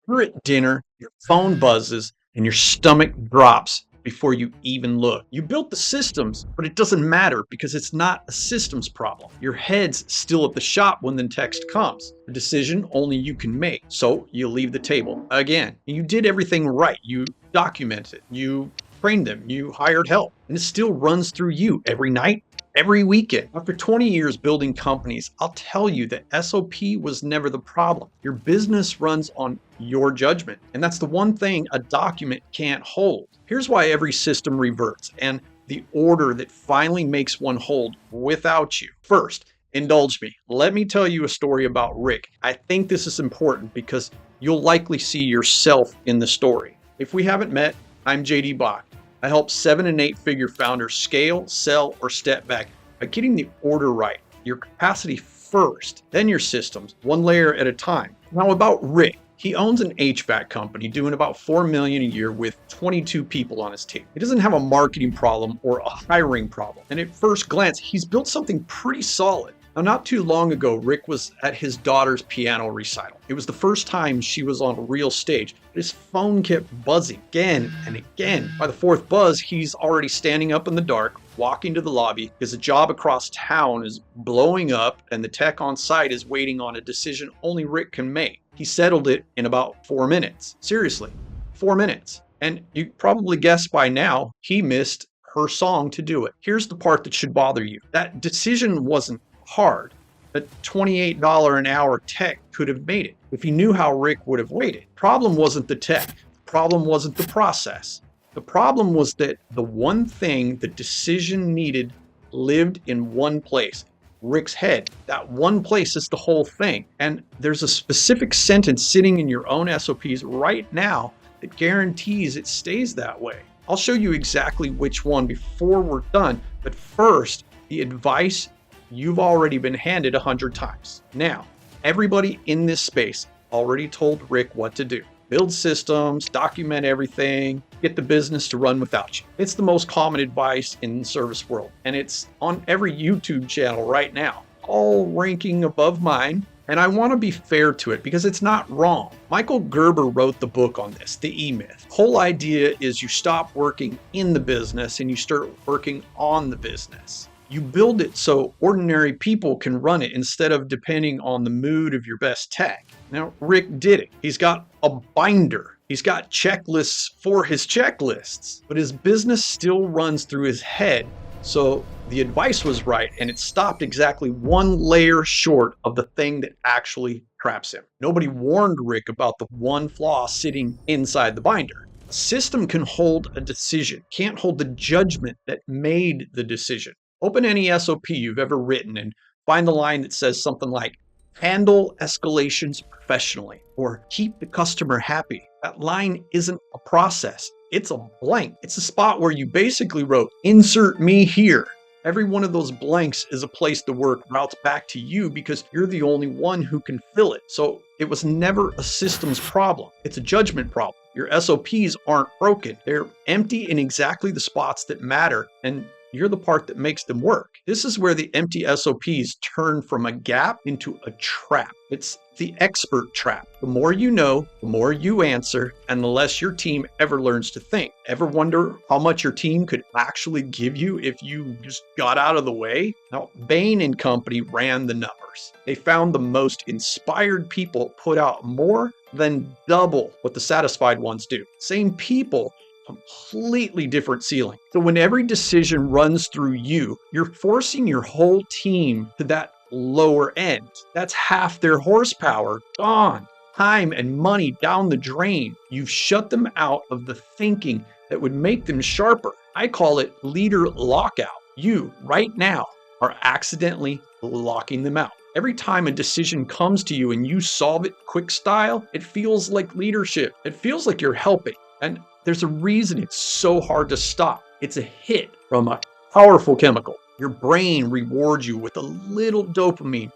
You're at dinner, your phone buzzes, and your stomach drops before you even look. You built the systems, but it doesn't matter because it's not a systems problem. Your head's still at the shop when the text comes. A decision only you can make. So you leave the table again. And you did everything right. You documented, you trained them, you hired help, and it still runs through you every night, every weekend. After 20 years building companies, I'll tell you that SOP was never the problem. Your business runs on your judgment, and that's the one thing a document can't hold. Here's why every system reverts, and the order that finally makes one hold without you. First, indulge me. Let me tell you a story about Rick. I think this is important because you'll likely see yourself in the story. If we haven't met, I'm JD Bach. I help 7 and 8 figure founders scale, sell, or step back by getting the order right. Your capacity first, then your systems, one layer at a time. Now about Rick. He owns an HVAC company doing about $4 million a year with 22 people on his team. He doesn't have a marketing problem or a hiring problem. And at first glance, he's built something pretty solid. Now, not too long ago, Rick was at his daughter's piano recital. It was the first time she was on a real stage. His phone kept buzzing again and again. By the fourth buzz, he's already standing up in the dark, walking to the lobby because a job across town is blowing up and the tech on site is waiting on a decision only Rick can make. He settled it in about 4 minutes. Seriously, 4 minutes. And you probably guessed by now, he missed her song to do it. Here's the part that should bother you. That decision wasn't hard. A $28 an hour tech could have made it if he knew how Rick would have waited. Problem wasn't the tech. The problem wasn't the process. The problem was that the one thing the decision needed lived in one place. Rick's head. That one place is the whole thing. And there's a specific sentence sitting in your own SOPs right now that guarantees it stays that way. I'll show you exactly which one before we're done. But first, the advice you've already been handed 100 times. Now, everybody in this space already told Rick what to do. Build systems, document everything, get the business to run without you. It's the most common advice in the service world, and it's on every YouTube channel right now, all ranking above mine. And I want to be fair to it because it's not wrong. Michael Gerber wrote the book on this, The E-Myth. Whole idea is you stop working in the business and you start working on the business. You build it so ordinary people can run it instead of depending on the mood of your best tech. Now, Rick did it. He's got a binder. He's got checklists for his checklists, but his business still runs through his head. So the advice was right, and it stopped exactly one layer short of the thing that actually traps him. Nobody warned Rick about the one flaw sitting inside the binder. A system can hold a decision, can't hold the judgment that made the decision. Open any SOP you've ever written and find the line that says something like, handle escalations professionally, or keep the customer happy. That line isn't a process. It's a blank. It's a spot where you basically wrote, insert me here. Every one of those blanks is a place the work routes back to you because you're the only one who can fill it. So it was never a systems problem. It's a judgment problem. Your SOPs aren't broken. They're empty in exactly the spots that matter, and you're the part that makes them work. This is where the empty SOPs turn from a gap into a trap. It's the expert trap. The more you know, the more you answer, and the less your team ever learns to think. Ever wonder how much your team could actually give you if you just got out of the way? Now, Bain and Company ran the numbers. They found the most inspired people put out more than double what the satisfied ones do. Same people, completely different ceiling. So when every decision runs through you, you're forcing your whole team to that lower end. That's half their horsepower gone. Time and money down the drain. You've shut them out of the thinking that would make them sharper. I call it leader lockout. You, right now, are accidentally locking them out. Every time a decision comes to you and you solve it quick style, it feels like leadership. It feels like you're helping. And there's a reason it's so hard to stop. It's a hit from a powerful chemical. Your brain rewards you with a little dopamine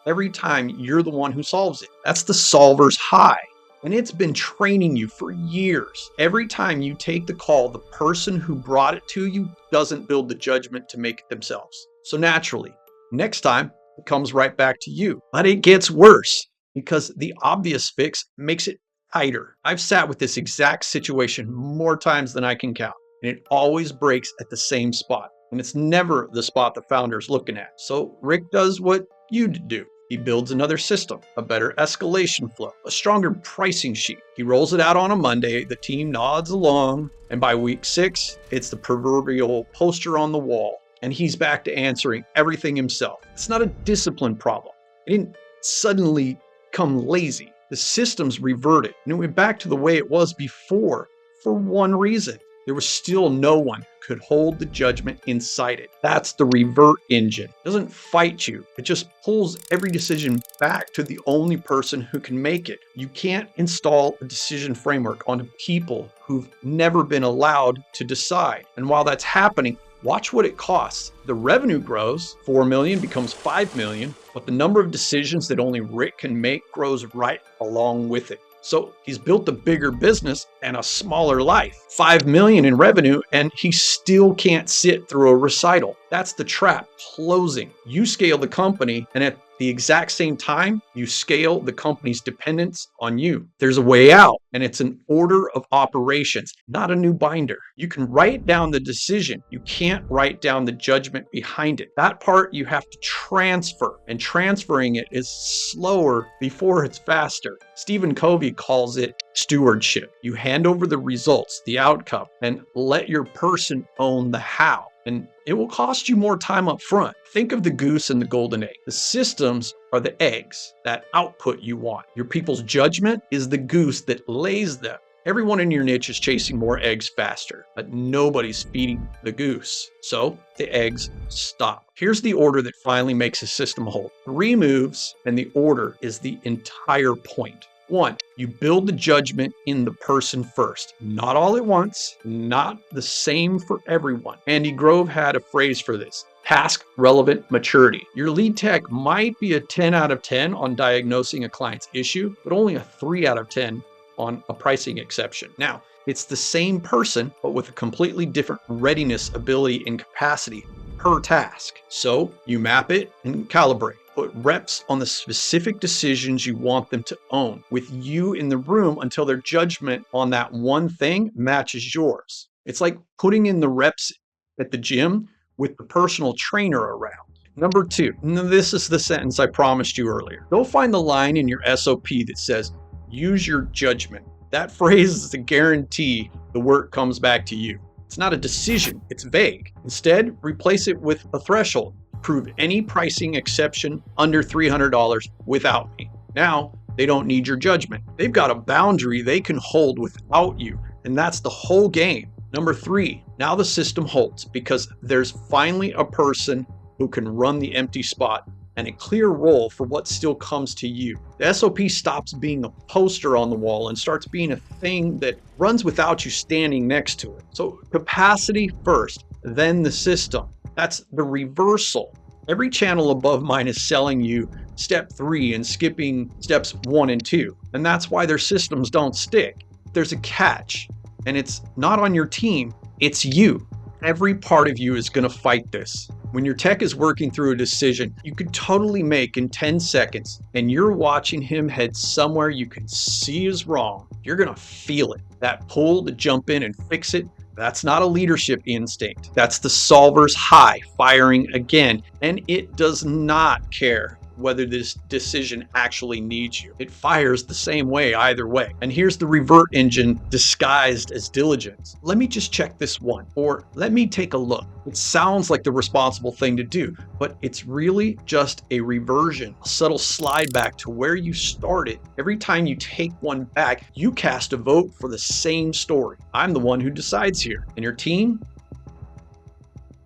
every time you're the one who solves it. That's the solver's high. And it's been training you for years. Every time you take the call, the person who brought it to you doesn't build the judgment to make it themselves. So naturally, next time it comes right back to you. But it gets worse because the obvious fix makes it tighter. I've sat with this exact situation more times than I can count, and it always breaks at the same spot. And it's never the spot the founder is looking at. So Rick does what you'd do. He builds another system, a better escalation flow, a stronger pricing sheet. He rolls it out on a Monday, the team nods along, and by week 6, it's the proverbial poster on the wall, and he's back to answering everything himself. It's not a discipline problem. He didn't suddenly become lazy. The systems reverted, and it went back to the way it was before for one reason. There was still no one who could hold the judgment inside it. That's the Revert Engine. It doesn't fight you. It just pulls every decision back to the only person who can make it. You can't install a decision framework onto people who've never been allowed to decide. And while that's happening, watch what it costs. The revenue grows, 4 million becomes 5 million, but the number of decisions that only Rick can make grows right along with it. So he's built a bigger business and a smaller life. 5 million in revenue, and he still can't sit through a recital. That's the trap closing. You scale the company, and at the exact same time, you scale the company's dependence on you. There's a way out, and it's an order of operations, not a new binder. You can write down the decision. You can't write down the judgment behind it. That part you have to transfer, and transferring it is slower before it's faster. Stephen Covey calls it stewardship. You hand over the results, the outcome, and let your person own the how. And it will cost you more time up front. Think of the goose and the golden egg. The systems are the eggs, that output you want. Your people's judgment is the goose that lays them. Everyone in your niche is chasing more eggs faster, but nobody's feeding the goose. So the eggs stop. Here's the order that finally makes a system hold. 3 moves, and the order is the entire point. 1, you build the judgment in the person first. Not all at once, not the same for everyone. Andy Grove had a phrase for this: task relevant maturity. Your lead tech might be a 10 out of 10 on diagnosing a client's issue, but only a 3 out of 10 on a pricing exception. Now, it's the same person, but with a completely different readiness, ability, and capacity per task. So you map it and calibrate. Put reps on the specific decisions you want them to own, with you in the room until their judgment on that one thing matches yours. It's like putting in the reps at the gym with the personal trainer around. Number 2, now this is the sentence I promised you earlier. Go find the line in your SOP that says, use your judgment. That phrase is a guarantee the work comes back to you. It's not a decision, it's vague. Instead, replace it with a threshold. Prove any pricing exception under $300 without me. Now, they don't need your judgment. They've got a boundary they can hold without you, and that's the whole game. Number 3, now the system holds because there's finally a person who can run the empty spot and a clear role for what still comes to you. The SOP stops being a poster on the wall and starts being a thing that runs without you standing next to it. So capacity first, then the system. That's the reversal. Every channel above mine is selling you step 3 and skipping steps 1 and 2. And that's why their systems don't stick. There's a catch, and it's not on your team, it's you. Every part of you is going to fight this. When your tech is working through a decision you could totally make in 10 seconds, and you're watching him head somewhere you can see is wrong, you're going to feel it. That pull to jump in and fix it, that's not a leadership instinct. That's the solver's high firing again, and it does not care whether this decision actually needs you. It fires the same way either way. And here's the Revert Engine disguised as diligence. Let me just check this one, or let me take a look. It sounds like the responsible thing to do, but it's really just a reversion, a subtle slide back to where you started. Every time you take one back, you cast a vote for the same story. I'm the one who decides here, and your team,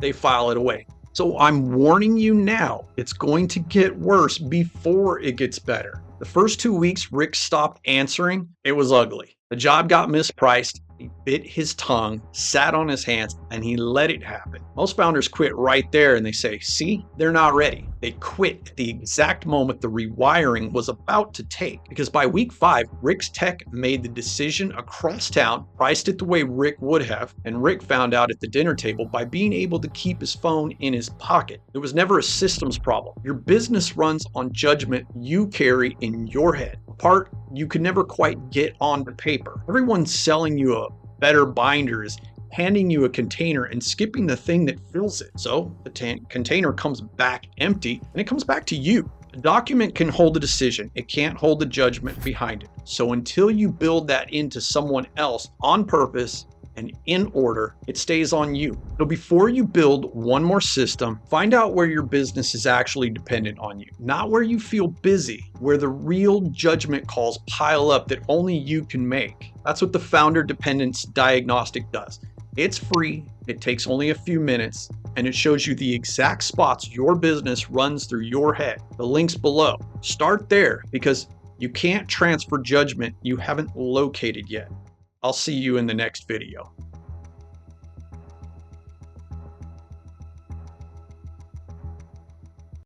they file it away. So I'm warning you now, it's going to get worse before it gets better. The first 2 weeks Rick stopped answering, it was ugly. The job got mispriced. He bit his tongue, sat on his hands, and he let it happen. Most founders quit right there and they say, see, they're not ready. They quit at the exact moment the rewiring was about to take. Because by week 5, Rick's tech made the decision across town, priced it the way Rick would have, and Rick found out at the dinner table by being able to keep his phone in his pocket. It was never a systems problem. Your business runs on judgment you carry in your head. Part you could never quite get onto paper. Everyone's selling you a better binder is handing you a container and skipping the thing that fills it. So the container comes back empty and it comes back to you. A document can hold a decision. It can't hold the judgment behind it. So until you build that into someone else on purpose and in order, it stays on you. So before you build one more system, find out where your business is actually dependent on you, not where you feel busy, where the real judgment calls pile up that only you can make. That's what the Founder Dependence Diagnostic does. It's free, it takes only a few minutes, and it shows you the exact spots your business runs through your head. The link's below. Start there because you can't transfer judgment you haven't located yet. I'll see you in the next video.